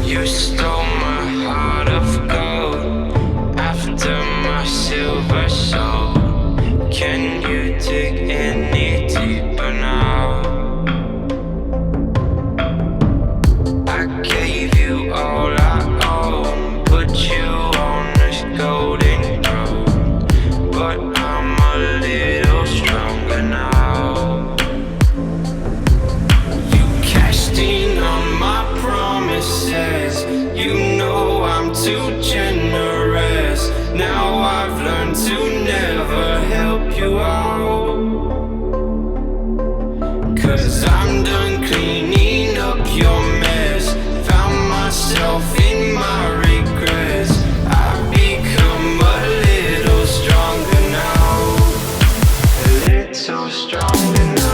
You stole my heart of gold after my silver soul. Can you dig any deeper now? I gave you all I own, put you on this golden throne, but I'm a little stronger now. You cashed in on my promises. You know I'm too generous. Now I've learned to never help you out, 'cause I'm done cleaning up your mess. Found myself in my regrets. I've become a little stronger now. A little stronger now.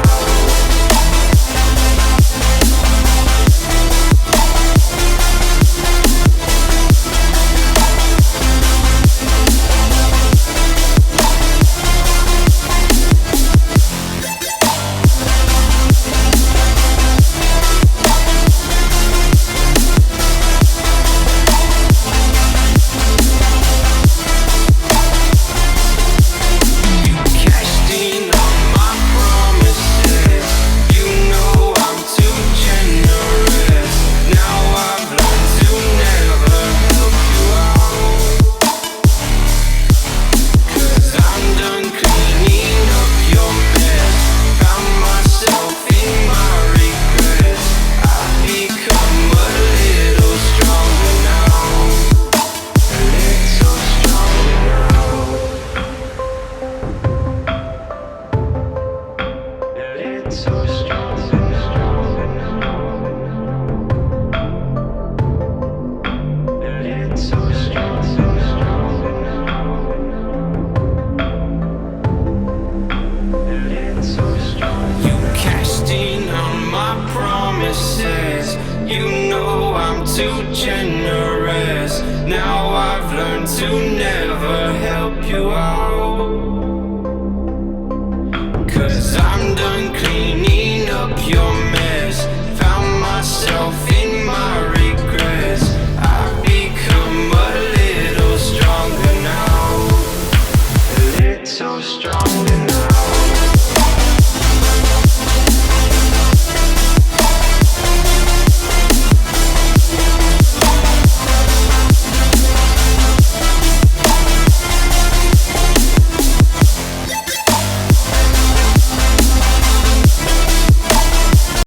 You know I'm too generous. Now I've learned to never help you out.